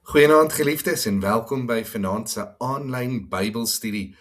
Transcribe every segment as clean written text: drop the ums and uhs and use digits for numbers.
Goeienaand geliefdes en welkom by vanaand se aanlyn Bybelstudie.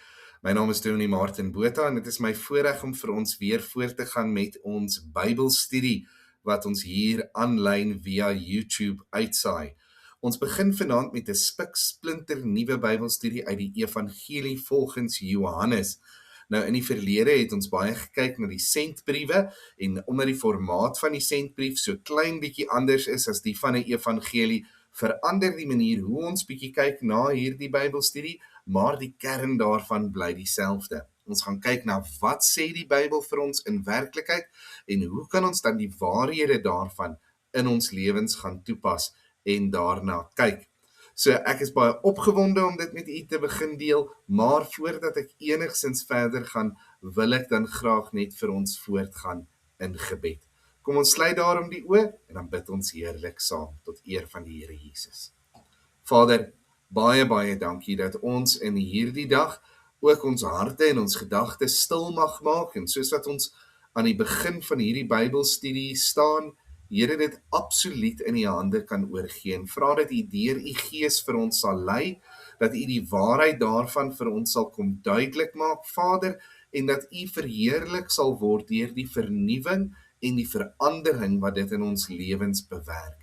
My naam is Dominee Martin Botha en dit is my voorreg om vir ons weer voort te gaan met ons Bybelstudie wat ons hier aanlyn via YouTube uitsaai. Ons begin vanaand met 'n spiksplinter nuwe Bybelstudie uit die Evangelie volgens Johannes. Nou in die verlede het ons baie gekyk na die sentbriewe en omdat die formaat van die sentbrief so klein bietjie anders is as die van 'n evangelie, verander die manier hoe ons bietjie kyk na hierdie Bybelstudie, maar die kern daarvan bly dieselfde. Ons gaan kyk na wat sê die Bybel vir ons in werklikheid en hoe kan ons dan die waarhede daarvan in ons lewens gaan toepas en daarna kyk. So ek is baie opgewonde om dit met u te begin deel, maar voordat ek enigsins verder gaan, wil ek dan graag net vir ons voortgaan in gebed. Kom ons sluit daarom die oë en dan bid ons heerlik saam tot eer van die Here Jesus. Vader, baie dankie dat ons in hierdie dag ook ons harte en ons gedagtes stil mag maak en soos wat ons aan die begin van hierdie Bybelstudie staan, Here dit absoluut in u hande kan oorgee en vra dat u deur u Gees vir ons sal lei, dat u die waarheid daarvan vir ons sal kom duidelik maak, Vader, en dat u verheerlik sal word deur die vernuwing en die verandering wat dit in ons lewens bewerk.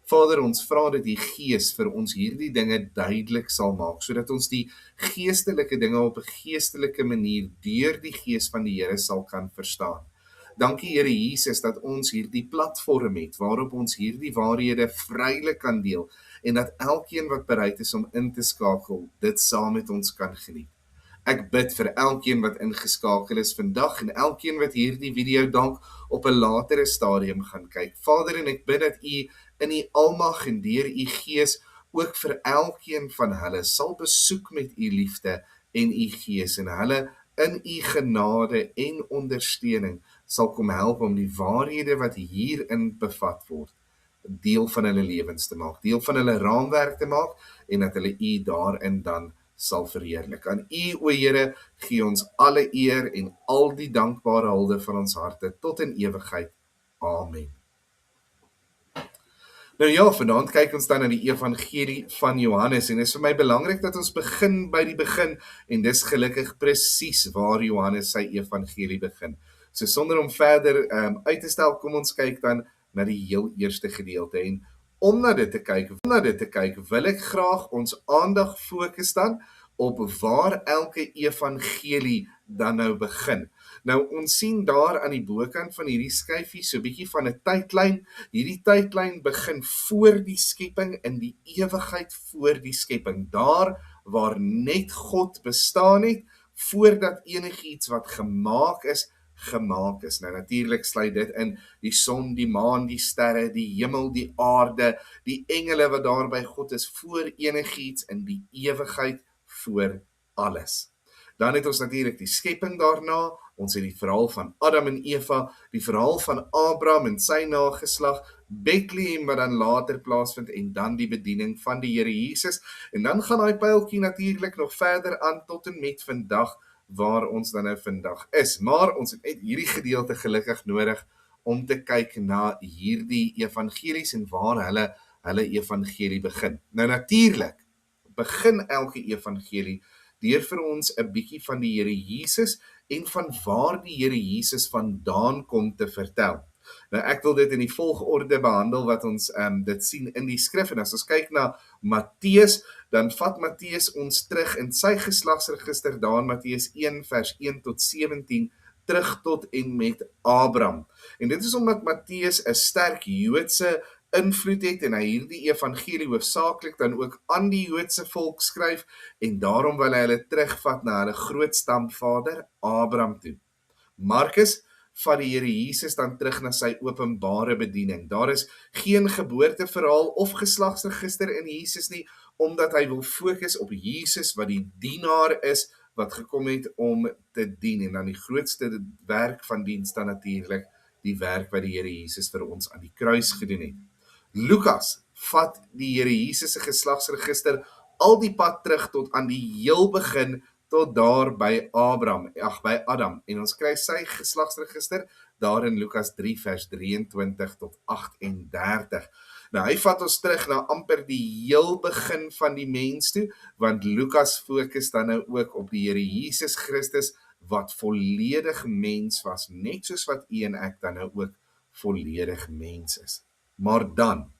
Vader, ons vra dat die Gees vir ons hierdie dinge duidelik sal maak, sodat ons die geestelike dinge op 'n geestelike manier deur die Gees van die Here sal kan verstaan. Dankie Here Jesus dat ons hierdie platform het waarop ons hierdie waarhede vrylik kan deel en dat elkeen wat bereid is om in te skakel, dit saam met ons kan geniet. Ek bid vir elkeen wat ingeskakel is vandag en elkeen wat hierdie video dalk op 'n latere stadium gaan kyk. Vader, en ek bid dat u in u almag en deur u Gees ook vir elkeen van hulle sal besoek met u liefde en u Gees en hulle in u genade en ondersteuning sal kom help om die waarhede wat hierin bevat word, deel van hulle lewens te maak, deel van hulle raamwerk te maak en dat hulle u daarin dan sal verheerlik. Aan u, o Here, gee ons alle eer en al die dankbare hulde van ons harte tot in ewigheid. Amen. Nou ja, vanaand kyk ons dan na die Evangelie van Johannes en dit is vir my belangrik dat ons begin by die begin en dis gelukkig presies waar Johannes sy Evangelie begin. So sonder om verder uit te stel, kom ons kyk dan na die heel eerste gedeelte en om na dit te kyk, wil ek graag ons aandag fokus dan op waar elke evangelie dan nou begin. Nou ons sien daar aan die bokant van hierdie skyfie so 'n bietjie van 'n tydlyn. Hierdie tydlyn begin voor die skepping, in die ewigheid voor die skepping. Daar waar net God bestaan het, voordat enigiets wat gemaak is. Nou natuurlik sluit dit in die son, die maan, die sterre, die hemel, die aarde, die engele wat daar by God is, voor enigiets in die ewigheid voor alles. Dan het ons natuurlik die skepping daarna, ons het die verhaal van Adam en Eva, die verhaal van Abraham en sy nageslag, Bethlehem wat dan later plaasvind en dan die bediening van die Here Jesus. En dan gaan daai pyltjie natuurlik nog verder aan tot en met vandag waar ons dan nou vandag is. Maar ons het net hierdie gedeelte gelukkig nodig om te kyk na hierdie evangelies en waar hulle evangelie begin. Nou natuurlik begin elke evangelie deur vir ons 'n bietjie van die Here Jesus en van waar die Here Jesus vandaan kom te vertel. Nou ek wil dit in die volgorde behandel wat ons dit sien in die skrif en as ons kyk na Matteus, dan vat Matteus ons terug in sy geslagsregister daar in Matteus 1 vers 1 tot 17 terug tot en met Abraham. En dit is omdat Matteus 'n sterk Joodse invloed het en hy hierdie evangelie hoofsaaklik dan ook aan die Joodse volk skryf en daarom wil hy hulle terugvat na hulle groot stamvader Abraham toe. Markus vat die Here Jesus dan terug na sy openbare bediening. Daar is geen geboorteverhaal of geslagsregister in Jesus nie, omdat hy wil fokus op Jesus wat die dienaar is, wat gekom het om te dien. En dan die grootste werk van diens dan natuurlik die werk wat die Here Jesus vir ons aan die kruis gedoen het. Lukas vat die Here Jesus se geslagsregister al die pad terug tot aan die heel begin, tot daar by Adam. En ons kry sy geslagsregister daar in Lukas 3 vers 23 tot 38. Nou, hy vat ons terug na amper die heel begin van die mens toe, want Lukas fokus dan nou ook op die Here Jesus Christus, wat volledig mens was, net soos wat u en ek dan nou ook volledig mens is. Maar dan,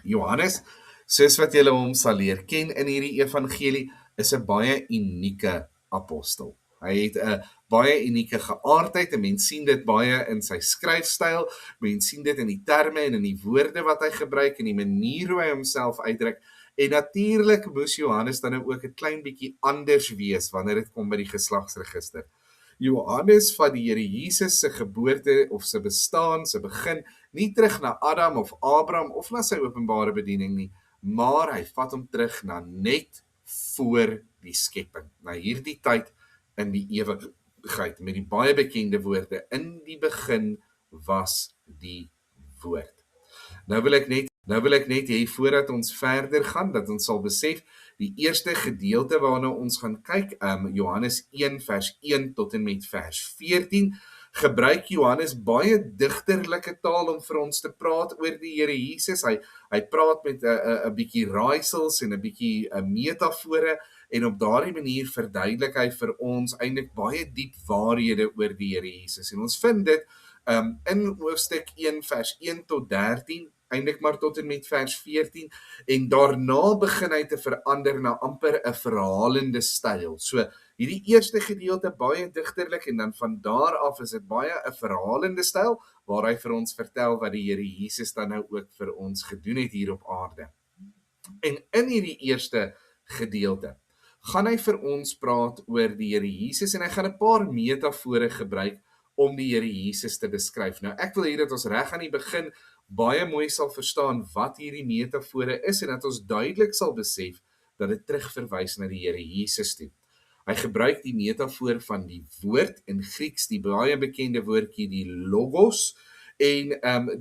Johannes, soos wat julle hom sal leer ken in hierdie evangelie, is 'n baie unieke apostel. Hy het 'n baie unieke geaardheid, en mens sien dit baie in sy skryfstyl, mens sien dit in die terme en in die woorde wat hy gebruik, en die manier hoe hy homself uitdruk, en natuurlik moes Johannes dan ook 'n klein bietjie anders wees, wanneer dit kom by die geslagsregister. Johannes van die Here Jesus se geboorte of se bestaan, se begin, nie terug na Adam of Abraham of na sy openbare bediening nie, maar hy vat hom terug na net voor die skepping, na hierdie tyd in die ewigheid, met die baie bekende woorde, in die begin was die woord. Nou wil ek net hê, voordat ons verder gaan, dat ons sal besef, die eerste gedeelte waarna ons gaan kyk, Johannes 1 vers 1 tot en met vers 14, gebruik Johannes baie digterlike taal om vir ons te praat oor die Here Jesus. Hy praat met 'n bietjie raaisels en 'n bietjie metafore, en op daardie manier verduidelik hy vir ons eintlik baie diep waarhede oor die Here Jesus. En ons vind dit in hoofstuk 1 vers 1 tot 13, eintlik maar tot en met vers 14, en daarna begin hy te verander na amper 'n verhalende styl. So, hierdie eerste gedeelte baie digterlik, en dan van daar af is dit baie 'n verhalende styl, waar hy vir ons vertel wat die Here Jesus dan nou ook vir ons gedoen het hier op aarde. En in hierdie eerste gedeelte gaan hy vir ons praat oor die Here Jesus, en hy gaan 'n paar metafore gebruik om die Here Jesus te beskryf. Nou, ek wil hê dat ons reg aan die begin baie mooi sal verstaan wat hierdie metafore is, en dat ons duidelik sal besef dat dit terugverwys na die Here Jesus toe. Hy gebruik die metafoor van die woord, in Grieks die baie bekende woordjie die logos, en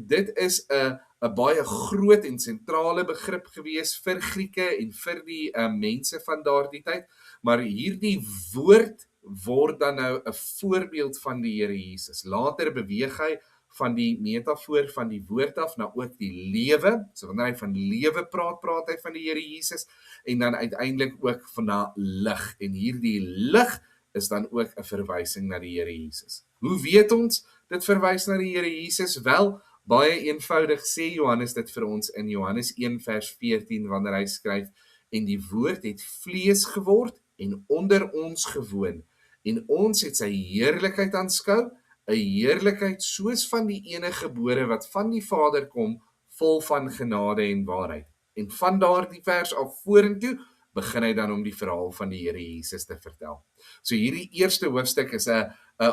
dit is 'n baie groot en sentrale begrip gewees vir Grieke en vir die mense van daardie tyd, maar hierdie woord word dan nou 'n voorbeeld van die Here Jesus. Later beweeg hy van die metafoor van die woord af na ook die lewe. So wanneer hy van lewe praat, praat hy van die Here Jesus, en dan uiteindelik ook van na lig. En hierdie lig is dan ook 'n verwysing na die Here Jesus. Hoe weet ons dit verwys na die Here Jesus? Wel, baie eenvoudig sê Johannes dit vir ons in Johannes 1 vers 14, wanneer hy skryf, en die woord het vlees geword en onder ons gewoon, en ons het sy heerlikheid aanskou, 'n heerlikheid soos van die enige gebore wat van die Vader kom, vol van genade en waarheid. En van daardie vers af vorentoe begin hy dan om die verhaal van die Here Jesus te vertel. So hierdie eerste hoofstuk is 'n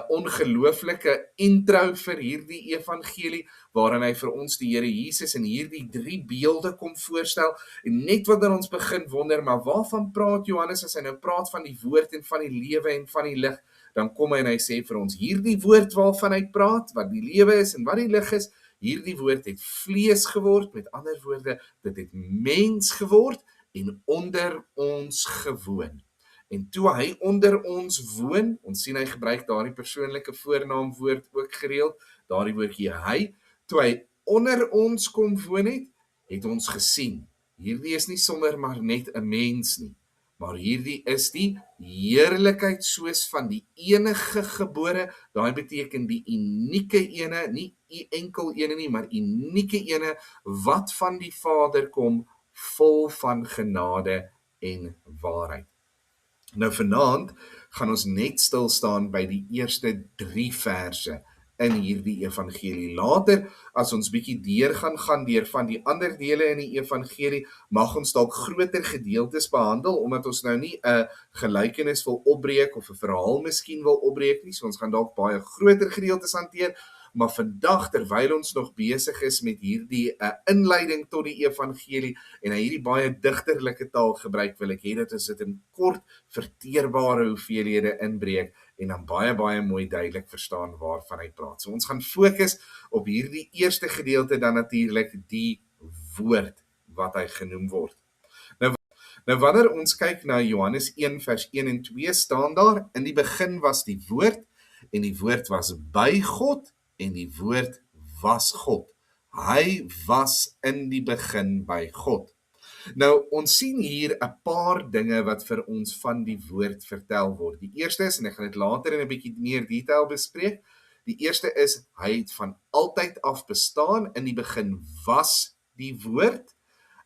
ongelooflike intro vir hierdie evangelie, waarin hy vir ons die Here Jesus in hierdie 3 beelde kom voorstel, en net wanneer ons begin wonder, maar waarvan praat Johannes as hy nou praat van die woord en van die lewe en van die lig, dan kom hy en hy sê vir ons, hierdie woord waarvan hy praat, wat die lewe is en wat die lig is, hierdie woord het vlees geword, met ander woorde, dit het mens geword en onder ons gewoon. En toe hy onder ons woon, ons sien hy gebruik daardie persoonlike voornaamwoord ook gereeld, daardie woordjie hy, toe hy onder ons kom woon het, het ons gesien. Hierdie is nie sommer maar net 'n mens nie, maar hierdie is die heerlikheid soos van die enige gebore. Daai beteken die unieke ene, nie enkel ene nie, maar unieke ene, wat van die Vader kom, vol van genade en waarheid. Nou vanaand gaan ons net stil staan by die eerste 3 verse in hierdie evangelie. Later, as ons bietjie deur gaan deur van die ander dele in die evangelie, mag ons dalk groter gedeeltes behandel, omdat ons nou nie 'n gelykenis wil opbreek of 'n verhaal miskien wil opbreek nie, so ons gaan dalk baie groter gedeeltes hanteer, maar vandag, terwyl ons nog besig is met hierdie inleiding tot die evangelie, en hy hierdie baie digterlike taal gebruik, wil ek hê dat ons dit in kort, verteerbare hoeveelhede inbreek, en dan baie mooi duidelik verstaan waarvan hy praat. So ons gaan fokus op hierdie eerste gedeelte, dan natuurlik die woord wat hy genoem word. Nou wanneer ons kyk na Johannes 1 vers 1 en 2, staan daar, in die begin was die woord, en die woord was by God, en die woord was God. Hy was in die begin by God. Nou, ons sien hier 'n paar dinge wat vir ons van die woord vertel word. Die eerste is, en ek gaan dit later in 'n bietjie meer detail bespreek, die eerste is, hy het van altyd af bestaan, in die begin was die woord.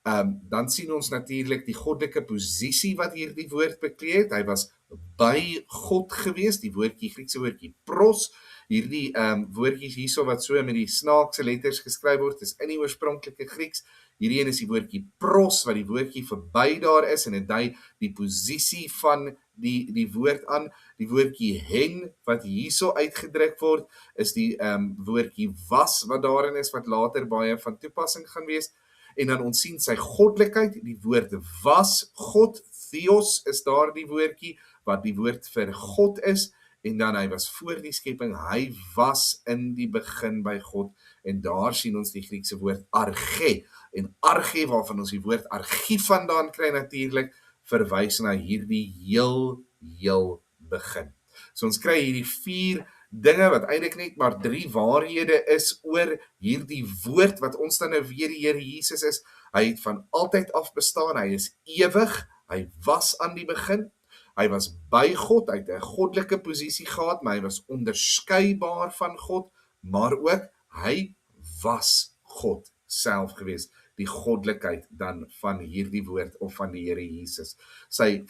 Dan sien ons natuurlik die goddelike posisie wat hierdie woord bekleed het. Hy was by God gewees, die woordjie, Griekse woordjie pros, hierdie woordjies hierso wat so met die snaakse letters geskryf word, is in die oorspronklike Grieks. Hierdie een is die woordjie pros, wat die woordjie verby daar is, en dit dui die posisie van die woord aan. Die woordjie hen, wat hierso uitgedruk word, is die woordjie was, wat daarin is, wat later baie van toepassing gaan wees. En dan ons sien sy goddelikheid, die woord was God, theos is daar die woordjie, wat die woord vir God is, en dan hy was voor die skepping, hy was in die begin by God, en daar sien ons die Griekse woord arge, en arge, waarvan ons die woord argief vandaan kry natuurlik, verwys na hierdie heel begin. So ons kry hierdie 4 dinge wat eintlik net maar 3 waarhede is oor hierdie woord wat ons dan nou weer die Here Jesus is. Hy het van altyd af bestaan, hy is ewig, hy was aan die begin, hy was by God, hy het 'n goddelike posisie gehad, maar hy was onderskeibaar van God, maar ook hy was God self gewees, die goddelikheid dan van hierdie woord of van die Here Jesus. Sy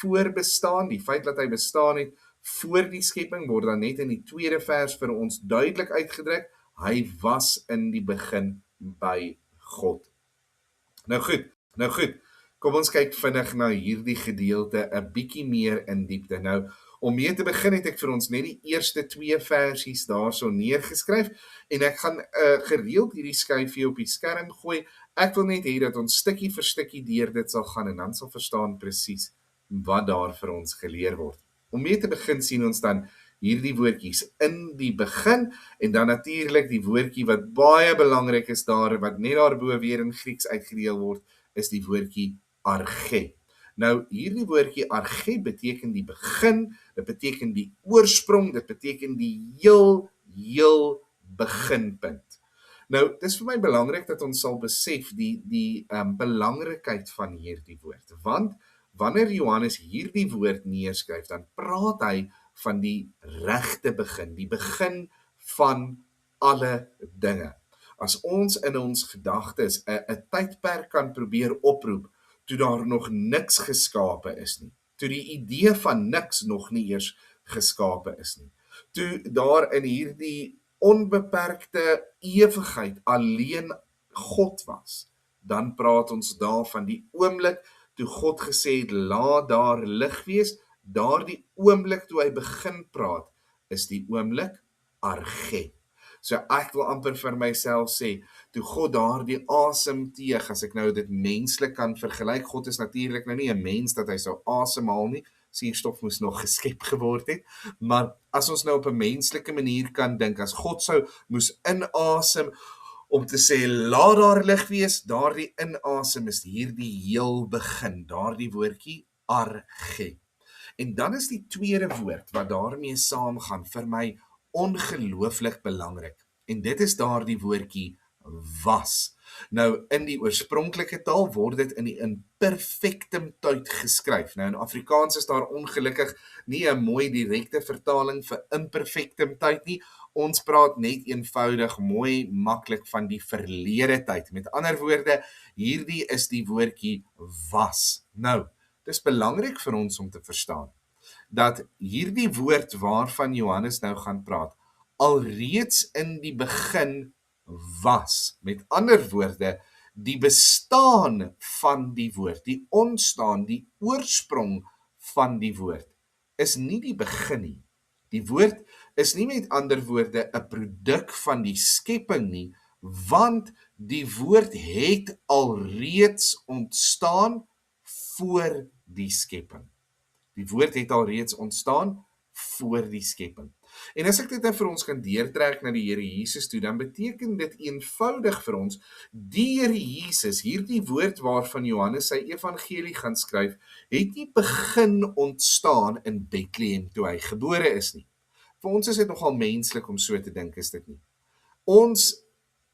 voorbestaan, die feit dat hy bestaan het voor die skepping, word dan net in die 2de vers vir ons duidelik uitgedruk, hy was in die begin by God. Nou goed, kom ons kyk vinnig na hierdie gedeelte 'n bietjie meer in diepte. Nou, om mee te begin het ek vir ons net die eerste 2 versies daarso neergeskryf, en ek gaan gereeld hierdie skyfie op die skerm gooi. Ek wil net hê dat ons stukkie vir stukkie deur dit sal gaan, en dan sal verstaan presies wat daar vir ons geleer word. Om mee te begin sien ons dan hierdie woordjies in die begin, en dan natuurlik die woordjie wat baie belangrik is daar, wat net daarbo weer in Grieks uitgedeel word, is die woordjie arge. Nou, hierdie woordjie arge beteken die begin, dit beteken die oorsprong, dit beteken die heel beginpunt. Nou, dit is vir my belangrik dat ons sal besef die belangrikheid van hierdie woord, want wanneer Johannes hierdie woord neerskryf, dan praat hy van die regte begin, die begin van alle dinge. As ons in ons gedagtes 'n tydperk kan probeer oproep, toe daar nog niks geskape is nie, toe die idee van niks nog nie eers geskape is nie, toe daar in hierdie onbeperkte ewigheid alleen God was, dan praat ons daar van die oomblik toe God gesê het, laat daar lig wees, daardie oomblik toe hy begin praat, is die oomblik arge. So ek wil amper vir myself sê, toe God daardie asem teeg, as ek nou dit menslik kan vergelyk, God is natuurlik nou nie 'n mens dat hy sou asemhaal nie, suurstof moes nog geskep geword het, maar as ons nou op 'n menslike manier kan dink, as God sou moes inasem om te sê, laat daar lig wees, daardie inasem is hierdie heel begin, daardie woordjie arge. En dan is die tweede woord wat daarmee saamgaan vir my ongelooflik belangrik. En dit is daardie woordjie was. Nou, in die oorspronklike taal word dit in die imperfectum tyd geskryf. Nou, in Afrikaans is daar ongelukkig nie 'n mooi direkte vertaling vir imperfectum tyd nie. Ons praat net eenvoudig mooi maklik van die verlede tyd. Met ander woorde, hierdie is die woordjie was. Nou, dis belangrik vir ons om te verstaan dat hierdie woord waarvan Johannes nou gaan praat, alreeds in die begin was. Met ander woorde, die bestaan van die woord, die ontstaan, die oorsprong van die woord, is nie die begin nie. Die woord is nie met ander woorde 'n produk van die skepping nie, want die woord het alreeds ontstaan voor die skepping. Die woord het alreeds ontstaan voor die skepping. En as ek dit nou vir ons gaan deurtrek na die Here Jesus toe, dan beteken dit eenvoudig vir ons, die Here Jesus, hierdie woord waarvan Johannes sy evangelie gaan skryf, het nie begin ontstaan in Bethlehem toe hy gebore is nie. Vir ons is dit nogal menslik om so te dink, is dit nie? Ons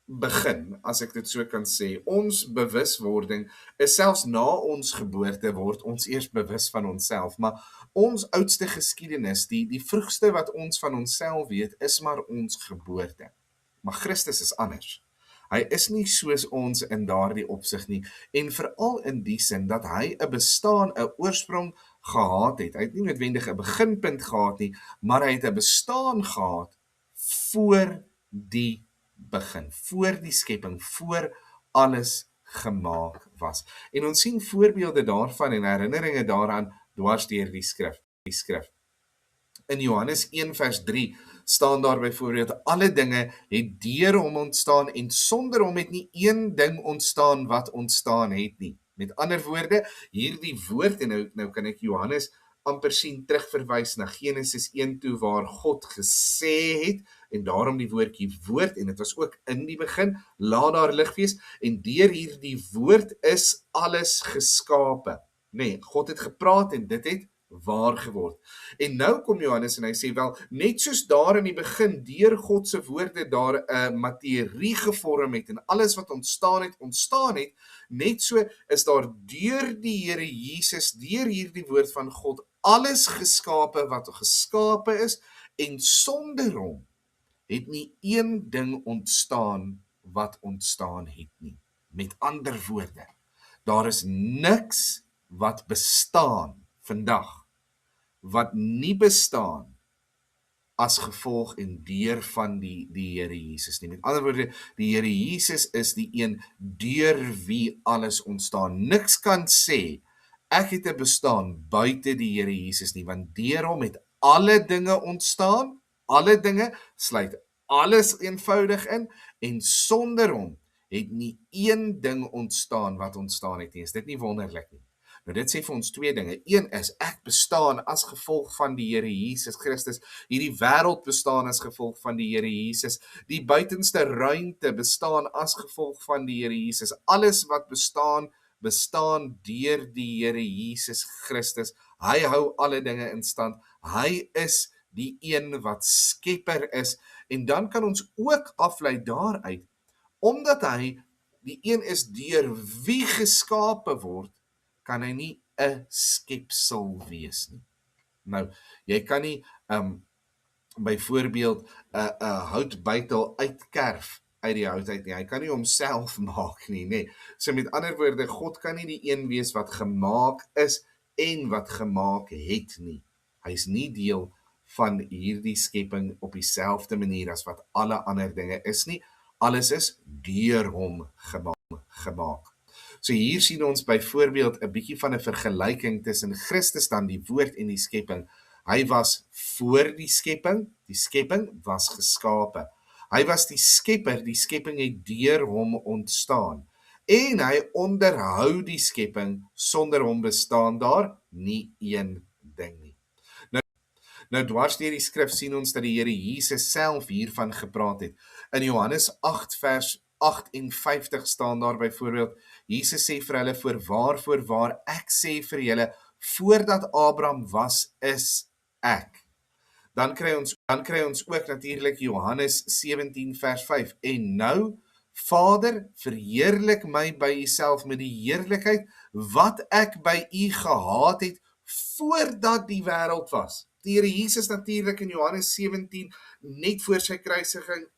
begin, as ek dit so kan sê. Ons bewuswording is selfs na ons geboorte word ons eers bewus van onsself, maar ons oudste geskiedenis, die vroegste wat ons van onsself weet, is maar ons geboorte. Maar Christus is anders. Hy is nie soos ons in daardie opsig nie, en veral in die sin dat hy 'n bestaan, 'n oorsprong gehad het. Hy het nie noodwendig 'n beginpunt gehad nie, maar hy het 'n bestaan gehad voor die begin, voor die skepping, voor alles gemaak was. En ons sien voorbeelde daarvan en herinneringe daaraan dwars deur die skrif. In Johannes 1 vers 3 staan daar byvoorbeeld, alle dinge het deur hom ontstaan en sonder hom het nie een ding ontstaan wat ontstaan het nie. Met ander woorde, hierdie woord, en nou kan ek Johannes amper sien terugverwys na Genesis 1 toe waar God gesê het, en daarom die woordjie woord, en dit was ook in die begin, laat daar lig wees, en deur hierdie woord is alles geskape. Nee, God het gepraat en dit het waar geword. En nou kom Johannes en hy sê, wel, net soos daar in die begin, deur God se woorde daar 'n materie gevorm het en alles wat ontstaan het, net so is daar deur die Here Jesus, deur hierdie woord van God, alles geskape wat geskape is, en sonder hom het nie een ding ontstaan wat ontstaan het nie. Met ander woorde, daar is niks wat bestaan vandag wat nie bestaan as gevolg en deur van die Here Jesus nie. Met ander woorde, die Here Jesus is die een deur wie alles ontstaan. Niks kan sê, ek het 'n bestaan buite die Here Jesus nie, want deur hom het alle dinge ontstaan, alle dinge, sluit alles eenvoudig in, en sonder hom het nie een ding ontstaan wat ontstaan het nie. Is dit nie wonderlik nie? Nou dit sê vir ons twee dinge. Een is, ek bestaan as gevolg van die Here Jesus Christus. Hierdie wêreld bestaan as gevolg van die Here Jesus. Die buitenste ruimte bestaan as gevolg van die Here Jesus. Alles wat bestaan deur die Here Jesus Christus. Hy hou alle dinge in stand. Hy is die een wat skepper is. En dan kan ons ook aflei daaruit, omdat hy die een is deur wie geskape word, kan hy nie 'n skepsel wees nie. Nou, jy kan nie byvoorbeeld 'n houtbytel uitkerf uit die hout uit nie. Hy kan nie homself maak nie, nê. So met ander woorde, God kan nie die een wees wat gemaak is en wat gemaak het nie. Hy is nie deel van hierdie skepping op dieselfde manier as wat alle ander dinge is nie. Alles is deur hom gemaak. So hier sien ons byvoorbeeld 'n bietjie van 'n vergelyking tussen Christus dan die woord en die skepping. Hy was voor die skepping was geskape. Hy was die skepper, die skepping het deur hom ontstaan. En hy onderhou die skepping, sonder hom bestaan daar nie een ding nie. Nou dwars deur die skrif sien ons dat die Here Jesus self hiervan gepraat het. In Johannes 8 vers 58 staan daar byvoorbeeld, Jesus sê vir hulle, voorwaar, ek sê vir julle, voordat Abraham was, is ek. Dan kry ons ook natuurlik Johannes 17 vers 5. En nou, Vader, verheerlik my by Uself met die heerlikheid wat ek by U gehad het voordat die wêreld was. Die Here Jesus natuurlik in Johannes 17 net voor sy kruisiging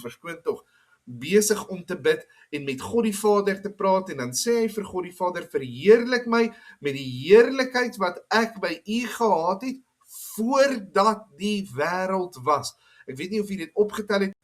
verskoon tog besig om te bid en met God die Vader te praat, en dan sê hy vir God die Vader, verheerlik my met die heerlikheid wat ek by U gehad het voordat die wêreld was. Ek weet nie of jy dit opgetel het,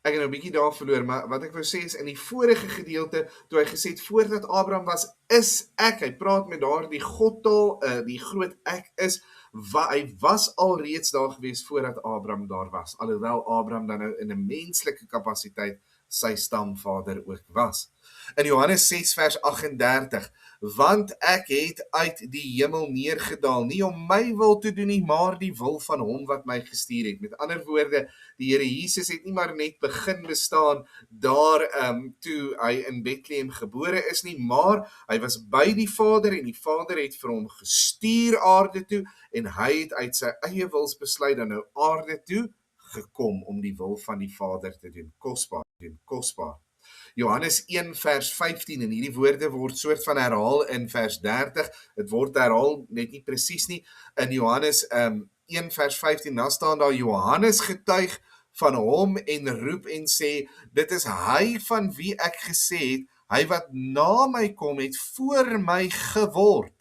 ek het nou 'n bietjie daar verloor, maar wat ek wou sê is, in die vorige gedeelte, toe hy gesê het, voordat Abraham was, is ek, hy praat met daardie Godtaal, die groot ek is, hy was al reeds daar gewees voordat Abraham daar was, alhoewel Abraham dan nou in 'n menslike kapasiteit sy stamvader ook was. In Johannes 6 vers 38, want ek het uit die hemel neergedaal, nie om my wil te doen nie, maar die wil van hom wat my gestuur het. Met ander woorde, die Here Jesus het nie maar net begin bestaan daar toe hy in Bethlehem gebore is nie, maar hy was by die Vader en die Vader het vir hom gestuur aarde toe en hy het uit sy eie wils besluit dan nou aarde toe gekom om die wil van die Vader te doen. Kosbaar. kosbaar. Johannes 1 vers 15 en hierdie woorde word soort van herhaal in vers 30. Dit word herhaal net nie presies nie. In Johannes 1 vers 15 dan staan daar Johannes getuig van hom en roep en sê dit is hy van wie ek gesê het hy wat na my kom het voor my geword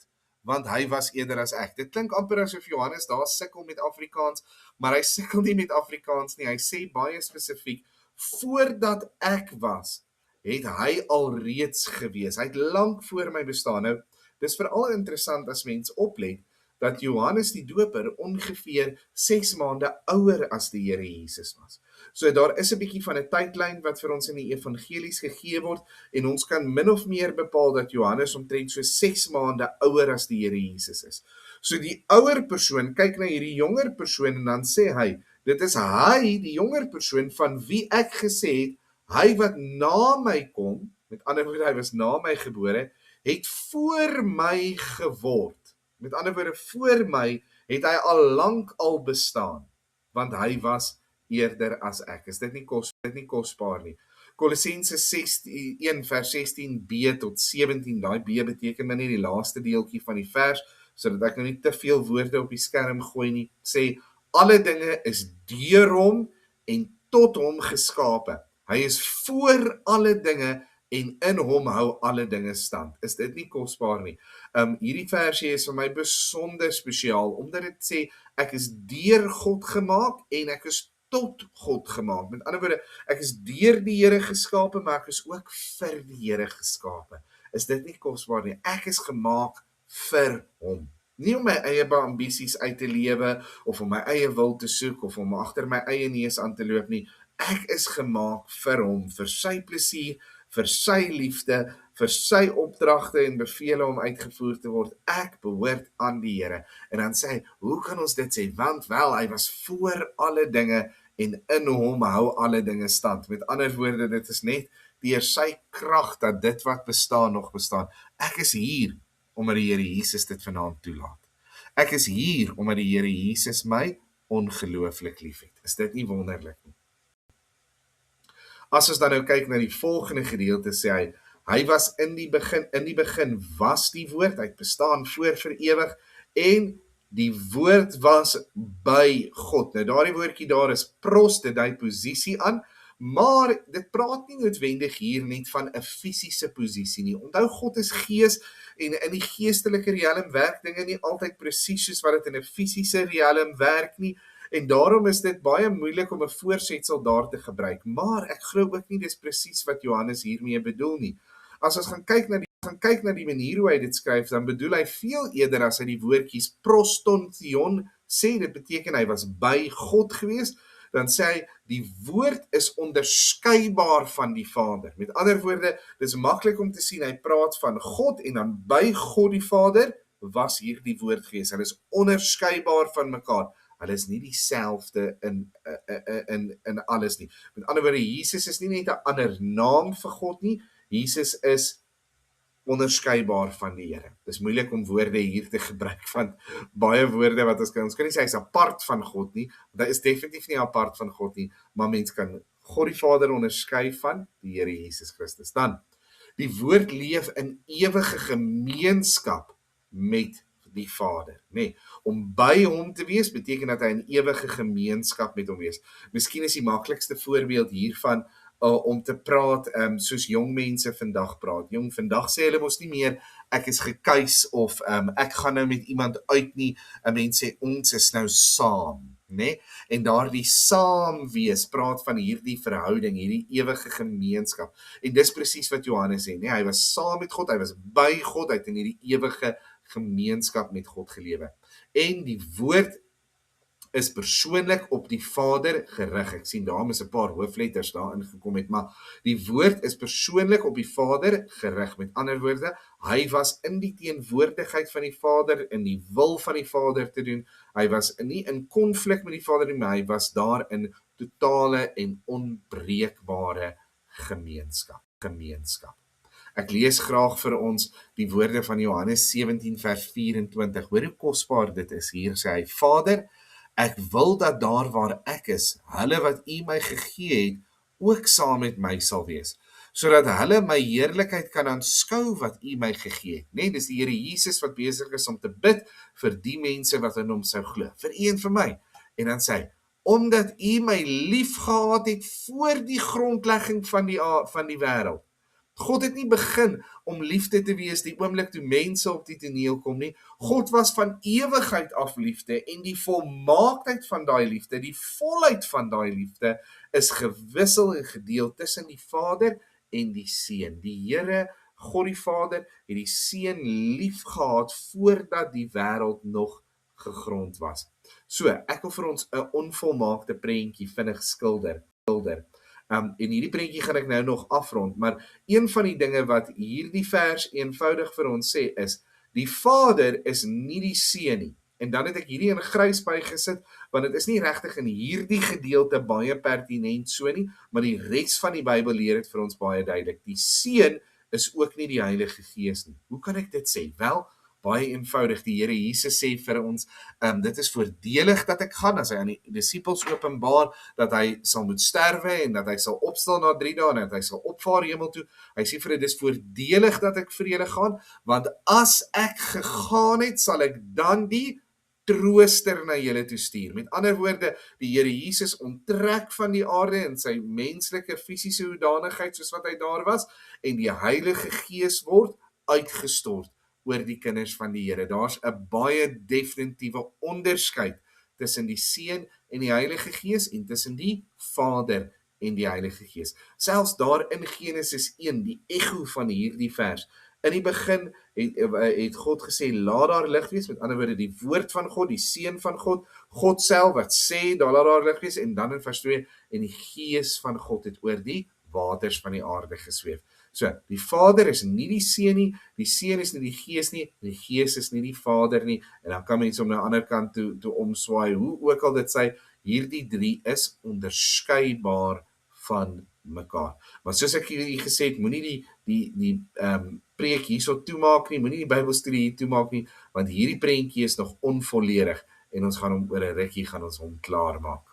want hy was eerder as ek. Dit klink amper asof Johannes daar sukkel met Afrikaans, maar hy sukkel nie met Afrikaans nie. Hy sê baie spesifiek voordat ek was het hy alreeds gewees. Hy het lank voor my bestaan. Nou, dis veral interessant as mens oplet, dat Johannes die Doper ongeveer 6 maande ouer as die Here Jesus was. So daar is 'n bietjie van 'n tydlyn wat vir ons in die evangelies gegee word, en ons kan min of meer bepaal dat Johannes omtrent so 6 maande ouer as die Here Jesus is. So die ouer persoon kyk na hierdie jonger persoon en dan sê hy, dit is hy, die jonger persoon, van wie ek gesê het, hy wat na my kom, met ander woorde, hy was na my gebore, het voor my geword. Met ander woorde, voor my het hy al lank al bestaan, want hy was eerder as ek. Is dit nie kosbaar nie? Kolossense 1 vers 16b tot 17, daai B beteken maar net die laaste deeltjie van die vers, sodat ek nou nie te veel woorde op die skerm gooi nie, sê, alle dinge is deur hom en tot hom geskape. Hy is voor alle dinge en in hom hou alle dinge stand. Is dit nie kosbaar nie? Hierdie versie is vir my besonder spesiaal, omdat dit sê, ek is deur God gemaak en ek is tot God gemaak. Met ander woorde, ek is deur die Here geskape, maar ek is ook vir die Here geskape. Is dit nie kosbaar nie? Ek is gemaak vir hom. Nie om my eie ambisies uit te lewe, of om my eie wil te soek, of om agter my eie neus aan te loop nie. Ek is gemaak vir hom, vir sy plesier, vir sy liefde, vir sy opdragte en bevele om uitgevoer te word. Ek behoort aan die Here. En dan sê hy, hoe kan ons dit sê? Want wel, hy was voor alle dinge en in hom hou alle dinge stand. Met ander woorde, dit is net deur sy krag dat dit wat bestaan nog bestaan. Ek is hier omdat die Here Jesus dit vanaand toelaat. Ek is hier omdat die Here Jesus my ongelooflik liefhet. Is dit nie wonderlik nie? As ons dan nou kyk na die volgende gedeelte, sê hy was in die begin was die woord, hy het bestaan voor vir ewig, en die woord was by God. Nou daardie woordjie daar is pros, dit dui posisie aan, maar dit praat nie noodwendig hier net van 'n fisiese posisie nie. Onthou, God is gees, en in die geestelike riekelm werk dinge nie altyd presies soos wat dit in 'n fisiese riekelm werk nie, en daarom is dit baie moeilik om 'n voorsetsel daar te gebruik, maar ek glo ook nie dis presies wat Johannes hiermee bedoel nie. As ons gaan kyk na die manier hoe hy dit skryf, dan bedoel hy veel eerder as hy die woordjies prostontion sê, dit beteken hy was by God gewees, dan sê hy, die woord is onderskeibaar van die Vader. Met ander woorde, dis maklik om te sien, hy praat van God, en dan by God die Vader was hier die woord gewees. Hulle is onderskeibaar van mekaar. Hulle is nie dieselfde in alles nie. Met ander woorde, Jesus is nie net 'n ander naam vir God nie, Jesus is onderskeibaar van die Here. Dis moeilik om woorde hier te gebruik, want baie woorde wat ons kan nie sê hy is apart van God nie, want hy is definitief nie apart van God nie, maar mens kan God die Vader onderskei van die Here Jesus Christus. Dan, die woord leef in ewige gemeenskap met die Vader, nee. Om by hom te wees beteken dat hy in ewige gemeenskap met hom wees. Miskien is die maklikste voorbeeld hiervan om te praat soos jong mense vandag praat. Vandag sê hulle mos nie meer ek is gekuis of ek gaan nou met iemand uit nie. 'n Mens sê ons is nou saam, né? En daardie saam wees praat van hierdie verhouding, hierdie ewige gemeenskap. En dis presies wat Johannes sê, né? Hy was saam met God, hy was by God, hy het in hierdie ewige gemeenskap met God gelewe. En die woord is persoonlik op die Vader gerig. Ek sien daar is 'n paar hoofletters daar ingekom het, maar die woord is persoonlik op die Vader gerig. Met ander woorde, hy was in die teenwoordigheid van die Vader, in die wil van die Vader te doen. Hy was nie in konflik met die Vader nie, maar hy was daar in totale en onbreekbare gemeenskap. Ek lees graag vir ons die woorde van Johannes 17 vers 24. Hoor hoe kosbaar dit is. Hier sê hy, Vader, ek wil dat daar waar ek is, hulle wat U my gegee het, ook saam met my sal wees, sodat hulle my heerlikheid kan aanskou wat U my gegee het. Nee, dis die Here Jesus wat besig is om te bid vir die mense wat in hom sou glo, vir U en vir my. En dan sê hy, omdat U my lief gehad het voor die grondlegging van die wêreld. God het nie begin om liefde te wees die oomblik toe mense op die toneel kom nie. God was van ewigheid af liefde en die volmaaktheid van daai liefde, die volheid van daai liefde is gewissel en gedeel tussen die Vader en die Seun. Die Here, God die Vader, het die Seun lief gehad voordat die wêreld nog gegrond was. So, ek wil vir ons 'n onvolmaakte prentjie vinnig skilder. En hierdie prentjie gaan ek nou nog afrond, maar een van die dinge wat hierdie vers eenvoudig vir ons sê is, die Vader is nie die Seun nie. En dan het ek hierdie in grys bygesit, want dit is nie regtig in hierdie gedeelte baie pertinent so nie, maar die res van die Bybel leer dit vir ons baie duidelik. Die Seun is ook nie die Heilige Gees nie. Hoe kan ek dit sê? Wel, baie eenvoudig, die Here Jesus sê vir ons, dit is voordelig dat ek gaan, as hy aan die disippels openbaar, dat hy sal moet sterwe, en dat hy sal opstaan na 3 dae, en dat hy sal opvaar hemel toe. Hy sê vir hulle, dis voordelig dat ek vir julle gaan, want as ek gegaan het, sal ek dan die trooster na julle toe stuur. Met ander woorde, die Here Jesus onttrek van die aarde in sy menslike fisiese hoedanigheid soos wat hy daar was, en die Heilige Gees word uitgestort oor die kinders van die Here. Daar's 'n baie definitiewe onderskeid tussen die Seun en die Heilige Gees en tussen die Vader en die Heilige Gees. Selfs daar in Genesis 1, die echo van hierdie vers. In die begin het God gesê, laat daar lig wees, met ander woorde die woord van God, die Seun van God, God self wat sê, laat daar lig wees, en dan in vers 2, en die Gees van God het oor die waters van die aarde gesweef. So, die Vader is nie die Seun nie, die Seun is nie die Gees nie, die Gees is nie die Vader nie, en dan kan mense om na die ander kant toe omswaai, hoe ook al dit sê, hierdie drie is onderskeibaar van mekaar. Maar soos ek hier gesê het, moenie die preek hierso toemaak nie, moenie die Bybelstudie hier toemaak nie, want hierdie prentjie is nog onvolledig, en ons gaan hom oor 'n rukkie gaan ons hom klaar maak.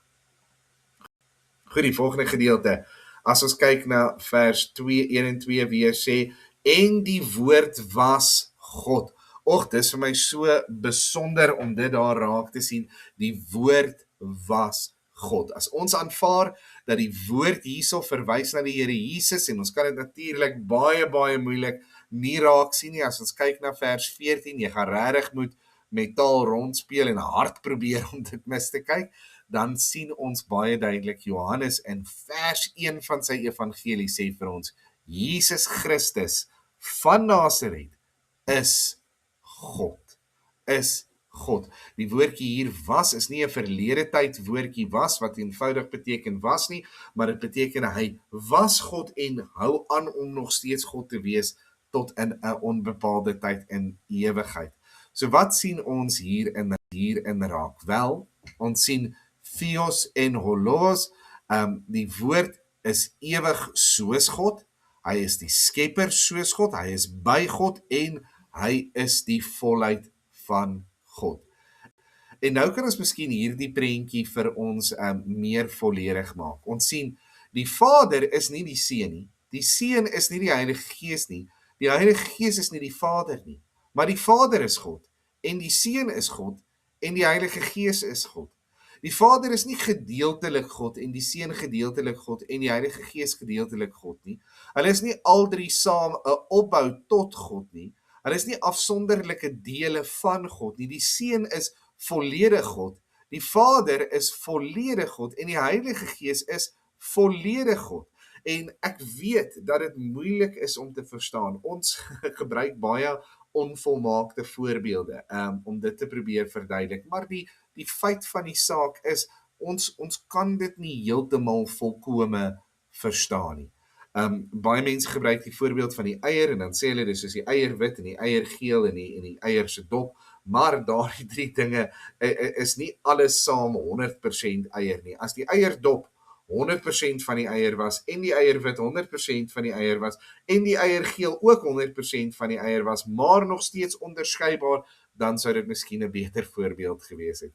Goed, die volgende gedeelte, as ons kyk na vers 2, 1 en 2 weer sê, en die woord was God. Och, dis vir my so besonder om dit daar raak te sien, die woord was God. As ons aanvaar dat die woord hierso verwys na die Here Jesus, en ons kan dit natuurlik baie moeilik nie raak sien nie, as ons kyk na vers 14, jy gaan regtig moet met taal rondspeel en hard probeer om dit mis te kyk, dan sien ons baie duidelik Johannes in vers 1 van sy evangelie sê vir ons, Jesus Christus van Nasaret is God. Is God. Die woordjie hier was is nie 'n verlede tyd woordjie was wat eenvoudig beteken was nie, maar dit beteken hy was God en hou aan om nog steeds God te wees tot in 'n onbepaalde tyd in ewigheid. So wat sien ons hierin raak? Wel, ons sien Theos en Holos, die woord is ewig soos God, hy is die skepper soos God, hy is by God en hy is die volheid van God. En nou kan ons miskien hierdie prentjie vir ons meer volledig maak. Ons sien, die Vader is nie die Seun nie, die Seun is nie die Heilige Gees nie, die Heilige Gees is nie die Vader nie, maar die Vader is God, en die Seun is God, en die Heilige Gees is God. Die Vader is nie gedeeltelik God en die Seun gedeeltelik God en die Heilige Gees gedeeltelik God nie. Hulle is nie al drie saam 'n opbou tot God nie. Hulle is nie afsonderlike dele van God nie. Die Seun is volledig God, die Vader is volledig God en die Heilige Gees is volledig God. En ek weet dat dit moeilik is om te verstaan. Ons gebruik baie onvolmaakte voorbeelde om dit te probeer verduidelik, maar die feit van die saak is, ons kan dit nie heeltemal volkome verstaan nie. Baie mense gebruik die voorbeeld van die eier, en dan sê hulle, dis soos die eier wit en die eier geel en die eier se dop, maar daardie drie dinge is nie alles saam 100% eier nie. As die eierdop 100% van die eier was, en die eier wit 100% van die eier was, en die eier geel ook 100% van die eier was, maar nog steeds onderskeibaar, dan sou dit miskien 'n beter voorbeeld gewees het.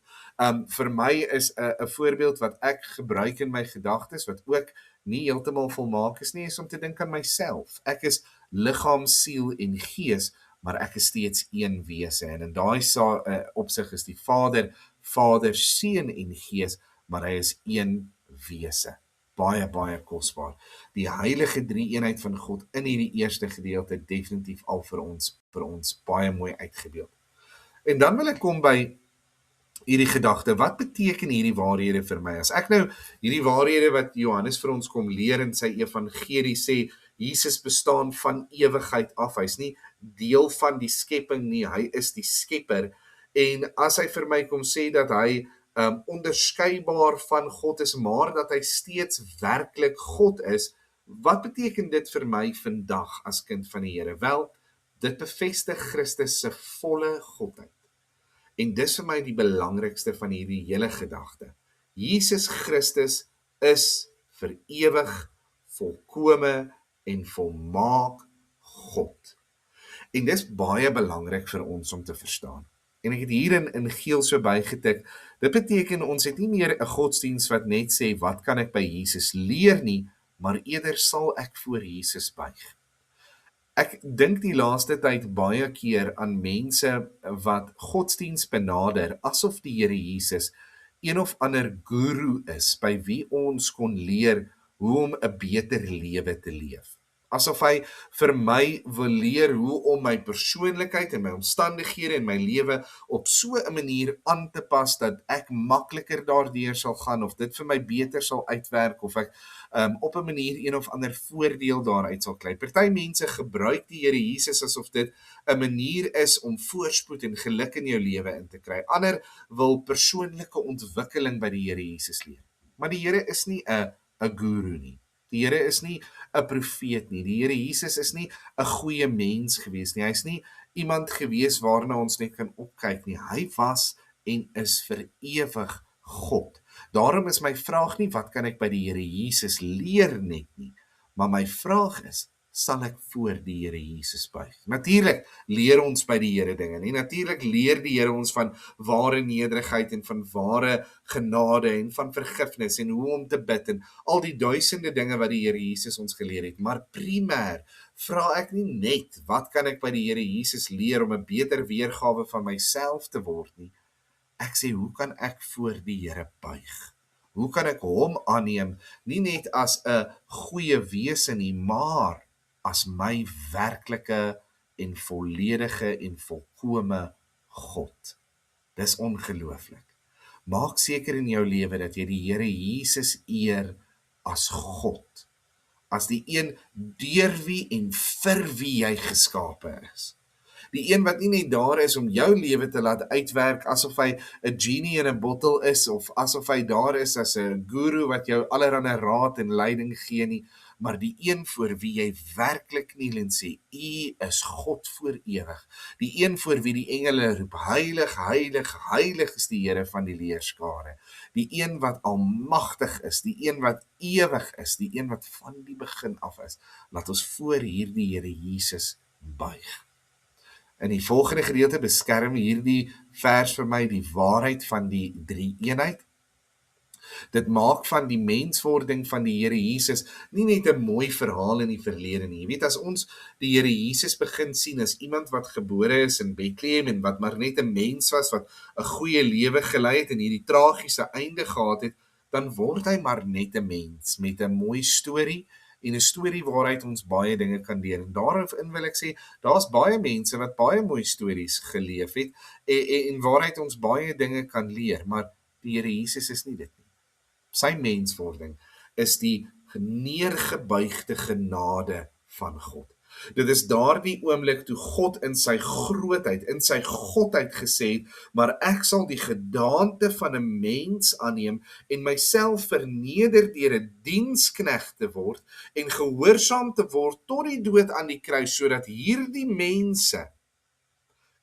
Vir my is 'n voorbeeld wat ek gebruik in my gedagtes, wat ook nie heeltemal volmaak is nie, is om te dink aan myself. Ek is liggaam, siel en gees, maar ek is steeds een wese. En in daai opsig is die Vader, Seun en Gees, maar hy is een wese. Baie, baie kosbaar. Die heilige drie-eenheid van God in hierdie eerste gedeelte definitief al vir ons baie mooi uitgebeeld. En dan wil ek kom by hierdie gedagte, wat beteken hierdie waarhede vir my? As ek nou hierdie waarhede wat Johannes vir ons kom leer in sy evangelie sê, Jesus bestaan van ewigheid af, hy's nie deel van die skepping nie, hy is die skepper, en as hy vir my kom sê dat hy onderskeibaar van God is, maar dat hy steeds werklik God is, wat beteken dit vir my vandag as kind van die Here? Wel, dit bevestig Christus se volle godheid. En dis vir my die belangrikste van hierdie hele gedagte. Jesus Christus is vir ewig, volkome en volmaak God. En dis baie belangrik vir ons om te verstaan. En ek het hier in geel so bygetik, dit beteken ons het nie meer 'n godsdiens wat net sê, wat kan ek by Jesus leer nie, maar eerder sal ek voor Jesus buig. Ek dink die laaste tyd baie keer aan mense wat godsdiens benader, asof die Here Jesus een of ander guru is, by wie ons kon leer hoe om 'n beter lewe te leef. Asof hy vir my wil leer hoe om my persoonlikheid en my omstandighede en my lewe op so 'n manier aan te pas, dat ek makliker daardeur sal gaan, of dit vir my beter sal uitwerk, of ek op 'n manier een of ander voordeel daaruit sal kry. Party mense gebruik die Here Jesus asof dit 'n manier is om voorspoed en geluk in jou lewe in te kry. Ander wil persoonlike ontwikkeling by die Here Jesus leer. Maar die Here is nie 'n guru nie. Die Here is nie 'n profeet nie. Die Here Jesus is nie 'n goeie mens gewees nie. Hy's nie iemand gewees waarna ons net kan opkyk nie. Hy was en is vir ewig God. Daarom is my vraag nie, wat kan ek by die Here Jesus leer net nie, maar my vraag is, sal ek voor die Here Jesus buig? Natuurlik leer ons by die Here dinge, nie? Natuurlik leer die Here ons van ware nederigheid en van ware genade en van vergifnis en hoe om te bid en al die duisende dinge wat die Here Jesus ons geleer het. Maar primêr vra ek nie net, wat kan ek by die Here Jesus leer om 'n beter weergawe van myself te word nie. Ek sê, hoe kan ek voor die Here buig? Hoe kan ek hom aanneem, nie net as 'n goeie wese nie, maar as my werklike en volledige en volkome God. Dis ongelooflik. Maak seker in jou lewe dat jy die Here Jesus eer as God, as die een deur wie en vir wie jy geskape is. Die een wat nie net daar is om jou lewe te laat uitwerk asof hy 'n genie in 'n bottel is, of asof hy daar is as 'n guru wat jou allerlei raad en leiding gee nie, maar die een voor wie jy werklik kniel en sê, U is God voor ewig. Die een voor wie die engele roep, heilig, heilig, heilig is die Here van die leerskare. Die een wat almagtig is, die een wat ewig is, die een wat van die begin af is. Laat ons voor hierdie Here Jesus buig. In die volgende gedeelte beskerm hierdie vers vir my die waarheid van die drie-eenheid. Dit maak van die menswording van die Here Jesus nie net 'n mooi verhaal in die verlede nie. Jy weet, as ons die Here Jesus begin sien as iemand wat gebore is in Bethlehem en wat maar net 'n mens was wat 'n goeie lewe gelei het en hierdie tragiese einde gehad het, dan word hy maar net 'n mens met 'n mooi storie en 'n storie waaruit ons baie dinge kan leer. En daarin wil ek sê, daar's baie mense wat baie mooi stories geleef het en waaruit ons baie dinge kan leer, maar die Here Jesus is nie dit nie. Sy menswording is die neergebuigde genade van God. Dit is daardie oomblik toe God in sy grootheid, in sy godheid gesê het, maar ek sal die gedaante van 'n mens aanneem en myself verneder deur 'n diensknegt te word en gehoorsaam te word tot die dood aan die kruis, sodat hierdie mense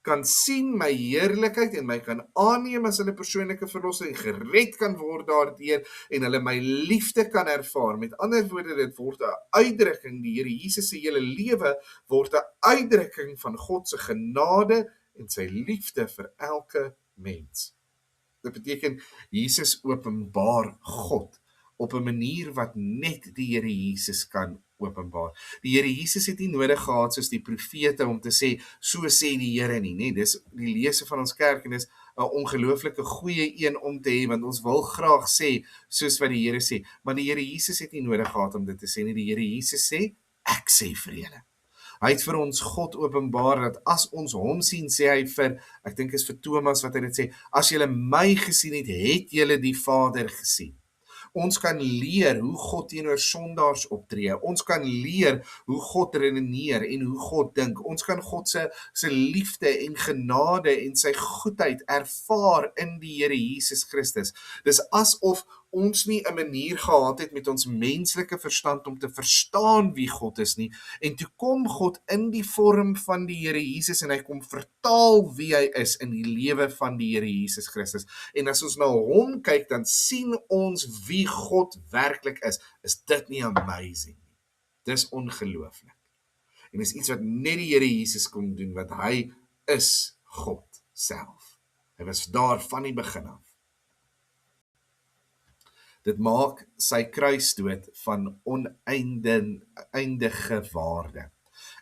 kan sien my heerlikheid en my kan aanneem as hulle persoonlike verlosser en gered kan word daardeur en hulle my liefde kan ervaar. Met ander woorde, dit word 'n uitdrukking, die Here Jesus se hele lewe word 'n uitdrukking van God se genade en sy liefde vir elke mens. Dit beteken, Jesus openbaar God op 'n manier wat net die Here Jesus kan openbaar. Die Here Jesus het nie nodig gehad soos die profete om te sê, so sê die Here nie, nee, dis die lese van ons kerk en dis 'n ongelooflike goeie een om te hê, want ons wil graag sê soos wat die Here sê, maar die Here Jesus het nie nodig gehad om dit te sê nie. Die Here Jesus sê, ek sê vir julle. Hy het vir ons God openbaar dat as ons hom sien, sê hy vir, ek dink is vir Thomas wat hy dit sê, as julle my gesien het julle die Vader gesien. Ons kan leer hoe God teenoor sondaars optree. Ons kan leer hoe God redeneer en hoe God dink. Ons kan God se liefde en genade en sy goedheid ervaar in die Here Jesus Christus. Dis asof ons nie 'n manier gehad het met ons menslike verstand om te verstaan wie God is nie. En toe kom God in die vorm van die Here Jesus en hy kom vertaal wie hy is in die lewe van die Here Jesus Christus. En as ons na hom kyk, dan sien ons wie God werklik is. Is dit nie amazing nie? Dis ongelooflik. En dis iets wat net die Here Jesus kon doen, want hy is God self. Hy was daar van die begin af. Dit maak sy kruisdood van oneindige waarde.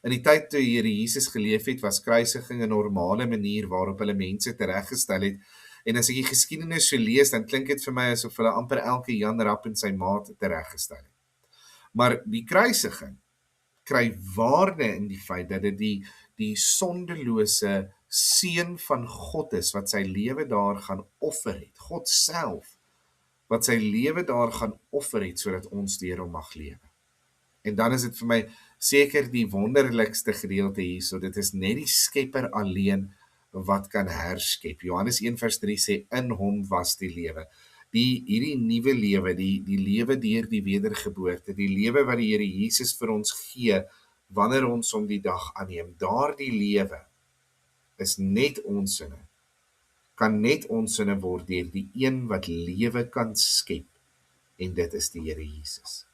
In die tyd toe die Here Jesus geleef het, was kruisiging 'n normale manier waarop hulle mense tereggestel het. En as ek die geskiedenis so lees, dan klink dit vir my asof hulle amper elke Jan Rap en sy maat tereggestel het. Maar die kruisiging kry waarde in die feit dat dit die sondelose seun van God is wat sy lewe daar gaan offer het. God self wat sy lewe daar gaan offer het sodat ons deur hom mag lewe. En dan is dit vir my seker die wonderlikste gedeelte hierso. Dit is net die Skepper alleen wat kan herskep. Johannes 1:3 sê in hom was die lewe. Hierdie nuwe lewe, die lewe deur die wedergeboorte, die lewe wat die Here Jesus vir ons gee wanneer ons hom die dag aanneem. Daardie lewe is net ons sinne. Kan net ons sinne word deur die een wat lewe kan skep, en dit is die Here Jesus.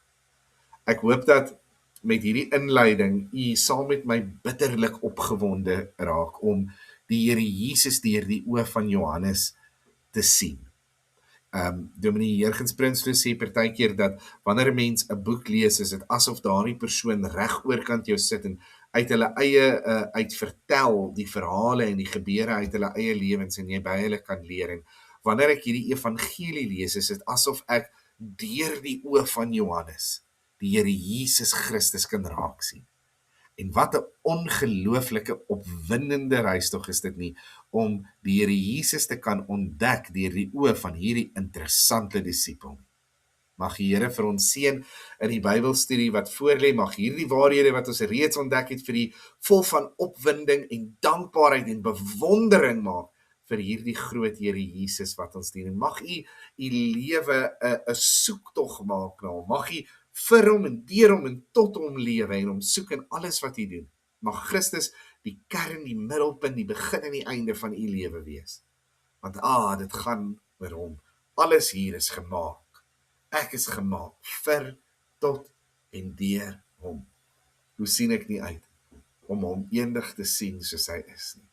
Ek hoop dat met hierdie inleiding u saam met my bitterlik opgewonde raak om die Here Jesus deur die oë van Johannes te sien. Dominee Jurgens Prinsloo sê partykeer dat wanneer 'n mens 'n boek lees, is dit asof daardie persoon reg oorkant jou sit en uit hulle eie uit vertel die verhale en die gebeure uit hulle eie lewens en jy by hulle kan leer. En wanneer ek hierdie evangelie lees, is dit asof ek deur die oë van Johannes die Here Jesus Christus kan raak sien. En wat 'n ongelooflike opwindende reistog is dit nie, om die Here Jesus te kan ontdek deur die oë van hierdie interessante disipel. Mag die Here vir ons seën in die Bybelstudie wat voorlê, mag hierdie waarhede wat ons reeds ontdek het vir die vol van opwinding en dankbaarheid en bewondering maak vir hierdie groot Here Jesus wat ons dien. En mag u lewe 'n soektog maak na hom. Mag u vir hom en deur hom en tot hom lewe en hom soek in alles wat u doen. Mag Christus die kern, die middelpunt, die begin en die einde van u lewe wees. Want dit gaan oor hom. Alles hier is gemaak. Ek is gemaak vir, tot en deur hom. Hoe sien ek nie uit om hom eendig te sien soos hy is nie.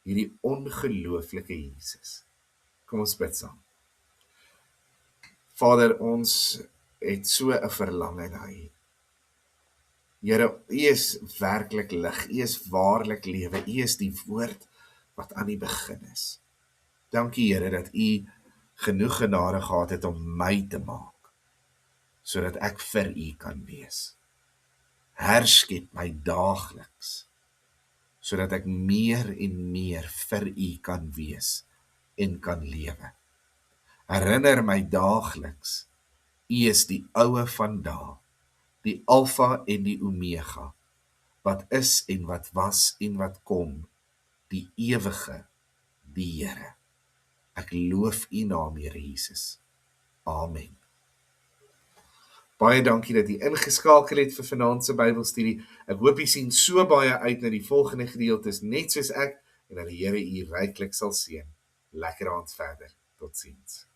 Hierdie ongelooflike Jesus. Kom ons bid saam. Vader, ons het so 'n verlange na U. Here, U is werklik lig, U is waarlik lewe, U is die woord wat aan die begin is. Dankie Here dat U genoeg genade gehad het om my te maak, sodat ek vir U kan wees. Herskep my daagliks, sodat ek meer en meer vir U kan wees en kan lewe. Herinner my daagliks, U is die oue van dae, die Alfa en die Omega, wat is en wat was en wat kom, die ewige, die Here. Ek loof U naam, Here Jesus. Amen. Baie dankie dat U ingeskakel het vir vanaand se Bybelstudie. Ek hoop U sien so baie uit na die volgende gedeeltes, net soos ek, en dat die Here U ryklik sal seën. Lekker aand verder. Totsiens.